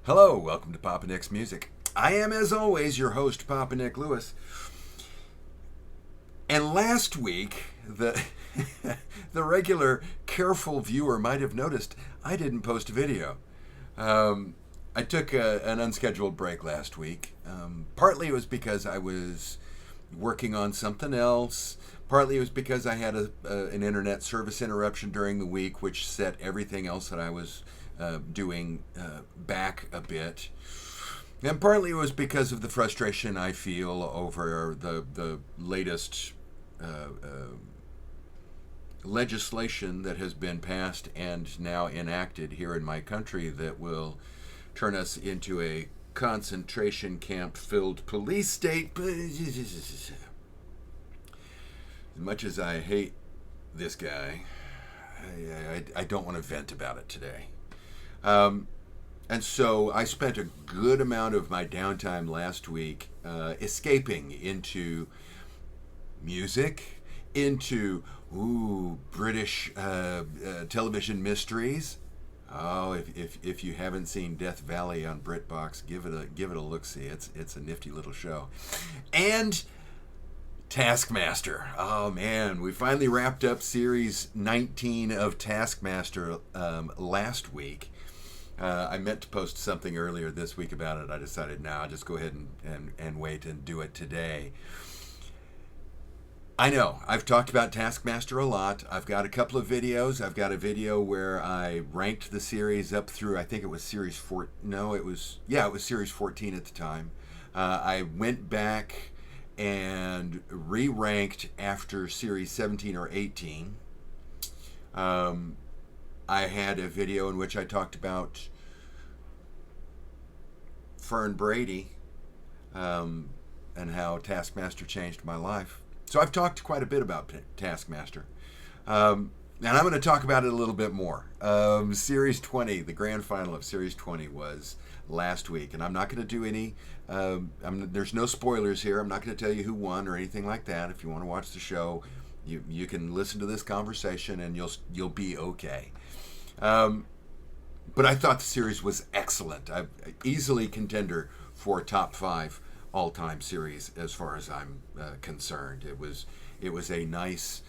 Hello, welcome to Papa Nick's Music. I am, as always, your host, Papa Nick Lewis. And last week, the the regular careful viewer might have noticed I didn't post a video. I took an unscheduled break last week. Partly it was because I was working on something else. Partly it was because I had an internet service interruption during the week, which set everything else that I was doing back a bit. And partly it was because of the frustration I feel over the latest legislation that has been passed and now enacted here in my country that will turn us into a concentration camp filled police state. As much as I hate this guy, I don't want to vent about it today. And so I spent a good amount of my downtime last week escaping into music, into British television mysteries. Oh, if you haven't seen Death Valley on BritBox, give it a look. See, it's a nifty little show, and Taskmaster. Oh man, we finally wrapped up series 19 of Taskmaster last week. I meant to post something earlier this week about it. I decided now I'll just go ahead and wait and do it today. I know, I've talked about Taskmaster a lot. I've got a couple of videos. I've got a video where I ranked the series up through, I think it was series 4. No, it was series 14 at the time. I went back and re-ranked after series 17 or 18. I had a video in which I talked about Fern Brady and how Taskmaster changed my life. So I've talked quite a bit about Taskmaster. And I'm going to talk about it a little bit more. Series 20, the grand final of Series 20 was last week. And I'm not going to do any, there's no spoilers here. I'm not going to tell you who won or anything like that. If you want to watch the show, you can listen to this conversation and you'll be okay. But I thought the series was excellent. I easily contender for top 5 all-time series as far as I'm concerned. It was a nice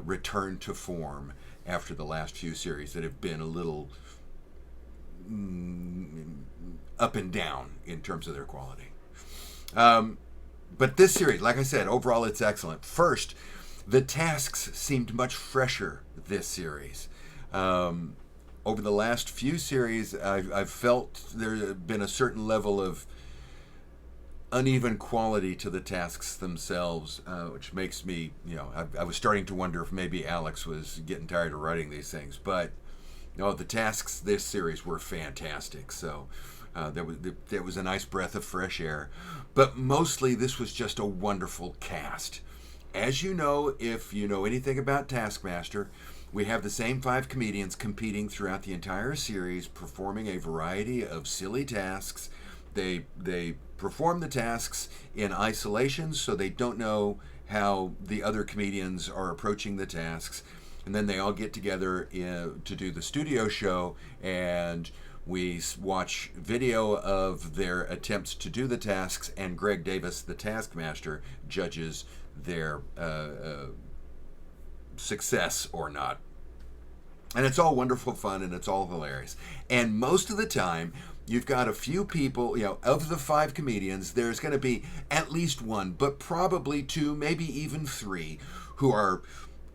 return to form after the last few series that have been a little up and down in terms of their quality. But this series, like I said, overall it's excellent. First, the tasks seemed much fresher this series. Over the last few series, I've felt there's been a certain level of uneven quality to the tasks themselves, which makes me, I was starting to wonder if maybe Alex was getting tired of writing these things. But no, the tasks this series were fantastic. So there was a nice breath of fresh air. But mostly this was just a wonderful cast. As you know, if you know anything about Taskmaster, we have the same 5 comedians competing throughout the entire series, performing a variety of silly tasks. They perform the tasks in isolation, so they don't know how the other comedians are approaching the tasks. And then they all get together to do the studio show, and we watch video of their attempts to do the tasks, and Greg Davis, the Taskmaster, judges their success or not. And it's all wonderful fun, and it's all hilarious. And most of the time, you've got a few people, of the 5 comedians, there's going to be at least one, but probably 2, maybe even 3, who are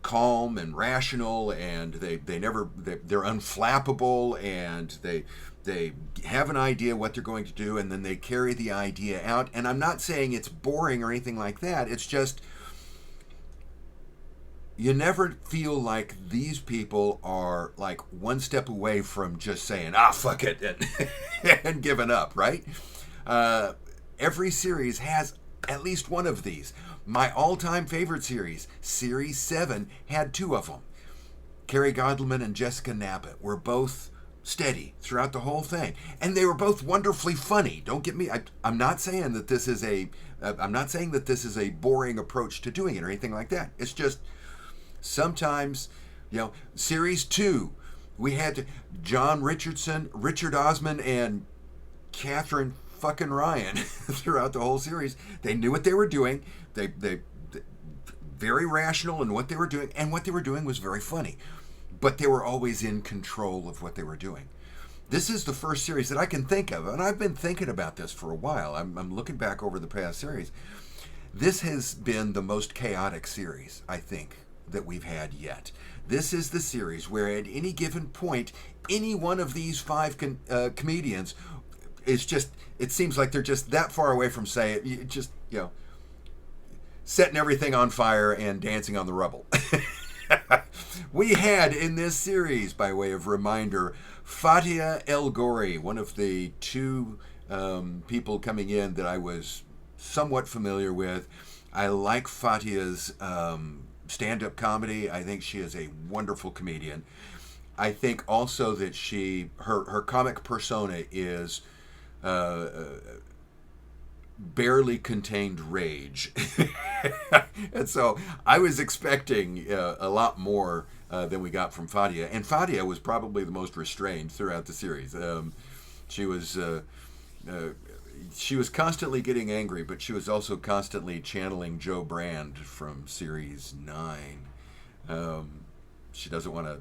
calm and rational, and they're unflappable, and they have an idea what they're going to do, and then they carry the idea out. And I'm not saying it's boring or anything like that. It's just, you never feel like these people are like one step away from just saying, fuck it, and giving up, right? Every series has at least one of these. My all-time favorite series, Series 7, had 2 of them. Carrie Godleman and Jessica Knappett were both steady throughout the whole thing. And they were both wonderfully funny. Don't get me, I'm not saying that this is a boring approach to doing it or anything like that. It's just, sometimes, Series 2, we had John Richardson, Richard Osman, and Catherine fucking Ryan throughout the whole series. They knew what they were doing. They very rational in what they were doing, and what they were doing was very funny. But they were always in control of what they were doing. This is the first series that I can think of, and I've been thinking about this for a while. I'm looking back over the past series. This has been the most chaotic series, I think, that we've had yet. This is the series where at any given point, any one of these five comedians is just, it seems like they're just that far away from saying, just, setting everything on fire and dancing on the rubble. We had in this series, by way of reminder, Fatia El Ghori, one of the two people coming in that I was somewhat familiar with. I like Fatia's stand-up comedy. I think she is a wonderful comedian. I think also that her comic persona is barely contained rage. And so I was expecting a lot more than we got from Fatia. And Fatia was probably the most restrained throughout the series. She was constantly getting angry, but she was also constantly channeling Joe Brand from series 9. She doesn't want to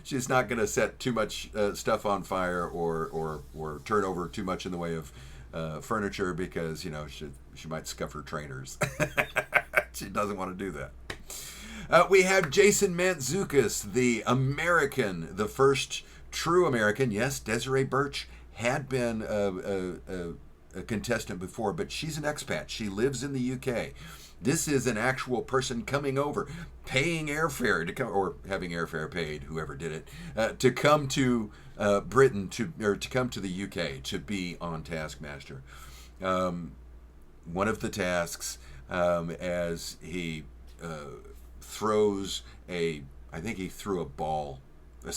she's not going to set too much stuff on fire or turn over too much in the way of furniture, because she might scuff her trainers. She doesn't want to do that. We have Jason Mantzoukas, the American, the first true American. Yes, Desiree Birch had been a contestant before, but she's an expat. She lives in the UK. This is an actual person coming over, paying airfare to come, or having airfare paid, whoever did it, to come to Britain, to come to the UK to be on Taskmaster. One of the tasks, as he throws I think he threw a ball, a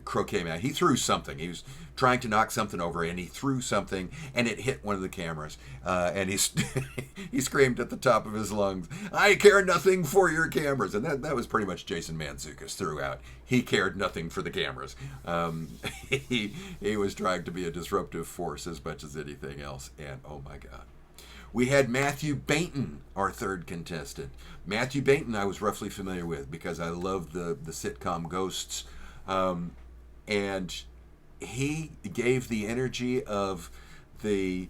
croquet mat. He threw something. He was trying to knock something over, and he threw something, and it hit one of the cameras. And he screamed at the top of his lungs, "I care nothing for your cameras." And that was pretty much Jason Mantzoukas throughout. He cared nothing for the cameras. He was trying to be a disruptive force as much as anything else. And oh my God. We had Matthew Bainton, our third contestant. Matthew Bainton I was roughly familiar with because I love the sitcom Ghosts. And he gave the energy of the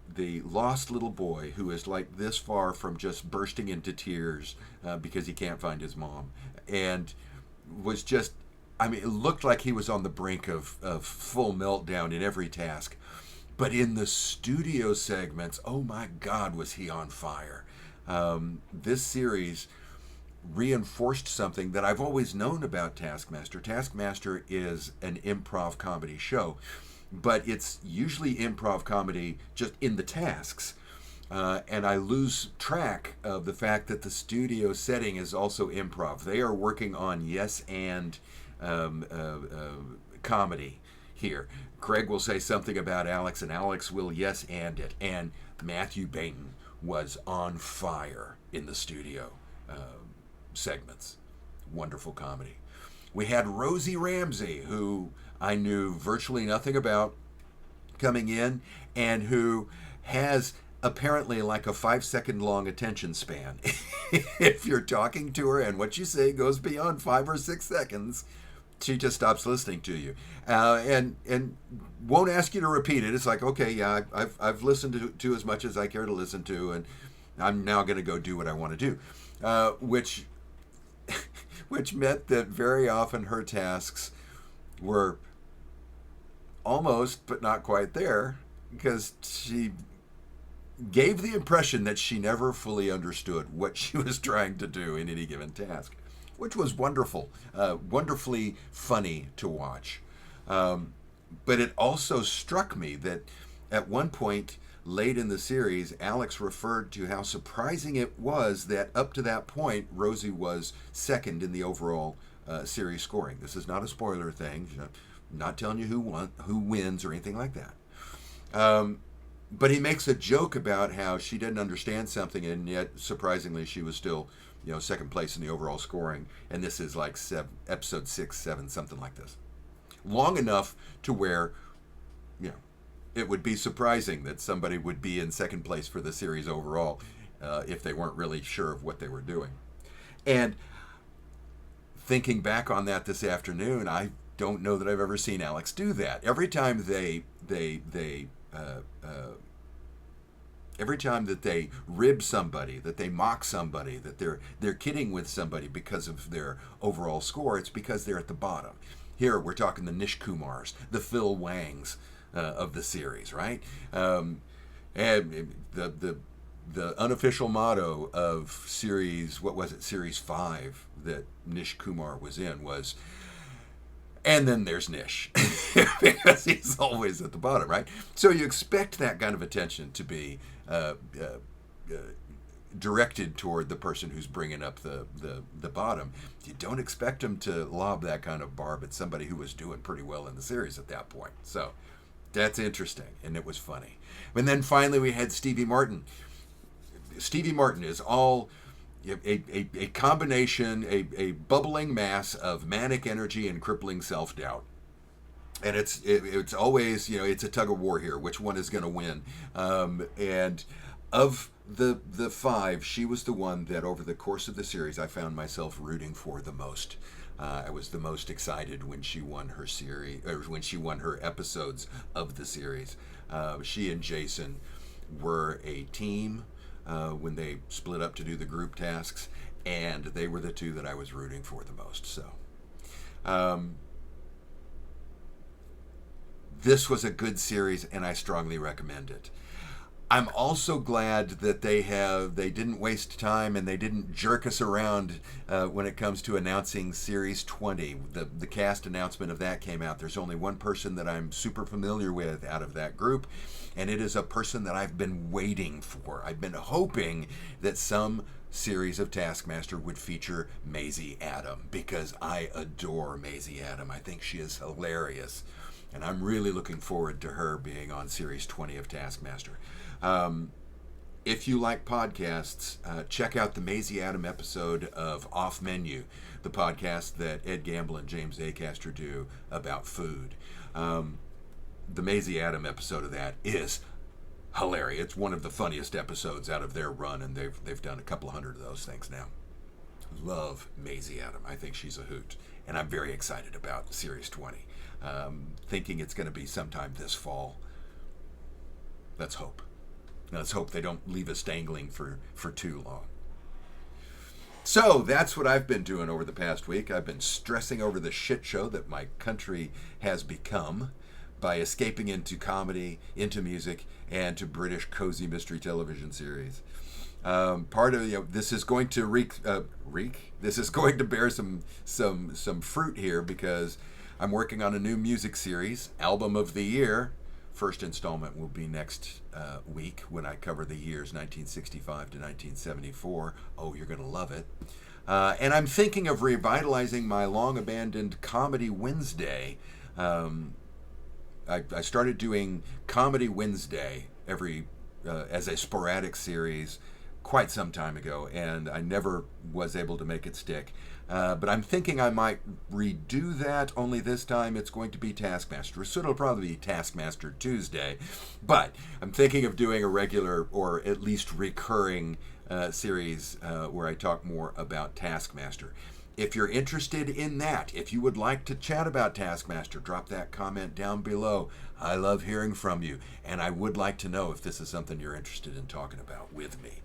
lost little boy who is like this far from just bursting into tears because he can't find his mom. And was just, it looked like he was on the brink of full meltdown in every task. But in the studio segments, oh my God, was he on fire. This series reinforced something that I've always known about Taskmaster. Taskmaster is an improv comedy show, but it's usually improv comedy just in the tasks. And I lose track of the fact that the studio setting is also improv. They are working on yes and comedy here. Craig will say something about Alex, and Alex will yes and it. And Matthew Bainton was on fire in the studio segments. Wonderful comedy. We had Rosie Ramsey, who I knew virtually nothing about coming in, and who has apparently like a 5-second long attention span. If you're talking to her and what you say goes beyond 5 or 6 seconds, she just stops listening to you, and won't ask you to repeat it. It's like, okay, yeah, I've listened to as much as I care to listen to, and I'm now going to go do what I want to do, which meant that very often her tasks were almost but not quite there, because she gave the impression that she never fully understood what she was trying to do in any given task, which was wonderful, wonderfully funny to watch. But it also struck me that at one point late in the series, Alex referred to how surprising it was that up to that point, Rosie was second in the overall series scoring. This is not a spoiler thing. Not telling you who wins or anything like that. But he makes a joke about how she didn't understand something, and yet surprisingly she was still, second place in the overall scoring. And this is like episode 6, 7, something like this. Long enough to where you know, it would be surprising that somebody would be in second place for the series overall if they weren't really sure of what they were doing. And thinking back on that this afternoon, I don't know that I've ever seen Alex do that. Every time that they rib somebody, that they mock somebody, that they're kidding with somebody because of their overall score, it's because they're at the bottom. Here we're talking the Nish Kumars, the Phil Wangs of the series, right? And the unofficial motto of series, what was it, series 5 that Nish Kumar was in was, and then there's Nish, because he's always at the bottom, right? So you expect that kind of attention to be directed toward the person who's bringing up the bottom. You don't expect him to lob that kind of barb at somebody who was doing pretty well in the series at that point. So that's interesting, and it was funny. And then finally we had Stevie Martin. Stevie Martin is all a combination, a bubbling mass of manic energy and crippling self-doubt. And it's always, it's a tug of war here. Which one is going to win? And of the 5, she was the one that over the course of the series I found myself rooting for the most. I was the most excited when she won her series, or when she won her episodes of the series. She and Jason were a team when they split up to do the group tasks, and they were the two that I was rooting for the most. So this was a good series, and I strongly recommend it. I'm also glad that they didn't waste time and they didn't jerk us around when it comes to announcing Series 20. The cast announcement of that came out. There's only one person that I'm super familiar with out of that group, and it is a person that I've been waiting for. I've been hoping that some series of Taskmaster would feature Maisie Adam, because I adore Maisie Adam. I think she is hilarious, and I'm really looking forward to her being on Series 20 of Taskmaster. If you like podcasts, check out the Maisie Adam episode of Off Menu, the podcast that Ed Gamble and James Acaster do about food. The Maisie Adam episode of that is hilarious. It's one of the funniest episodes out of their run, and they've done a couple hundred of those things now. Love Maisie Adam. I think she's a hoot, and I'm very excited about Series 20. Thinking it's going to be sometime this fall. Let's hope. Let's hope they don't leave us dangling for too long. So that's what I've been doing over the past week. I've been stressing over the shit show that my country has become by escaping into comedy, into music, and to British cozy mystery television series. Part of this is going to This is going to bear some fruit here, because I'm working on a new music series, Album of the Year. First installment will be next week when I cover the years 1965 to 1974. Oh, you're going to love it. And I'm thinking of revitalizing my long-abandoned Comedy Wednesday. I started doing Comedy Wednesday as a sporadic series quite some time ago, and I never was able to make it stick. But I'm thinking I might redo that, only this time it's going to be Taskmaster. So it'll probably be Taskmaster Tuesday. But I'm thinking of doing a regular, or at least recurring, series where I talk more about Taskmaster. If you're interested in that, if you would like to chat about Taskmaster, drop that comment down below. I love hearing from you, and I would like to know if this is something you're interested in talking about with me.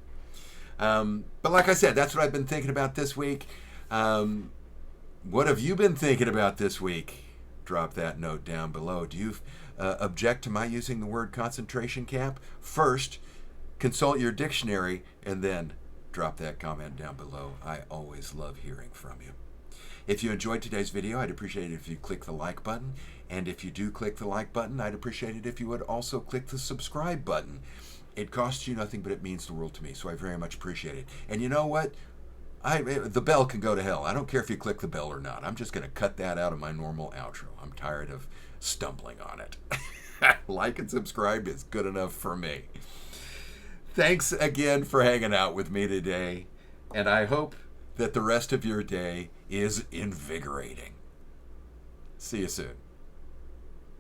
But like I said, that's what I've been thinking about this week. What have you been thinking about this week? Drop that note down below. Do you object to my using the word concentration camp? First, consult your dictionary, and then drop that comment down below. I always love hearing from you. If you enjoyed today's video, I'd appreciate it if you click the like button. And if you do click the like button, I'd appreciate it if you would also click the subscribe button. It costs you nothing, but it means the world to me, so I very much appreciate it. And you know what? The bell can go to hell. I don't care if you click the bell or not. I'm just going to cut that out of my normal outro. I'm tired of stumbling on it. Like and subscribe is good enough for me. Thanks again for hanging out with me today, and I hope that the rest of your day is invigorating. See you soon.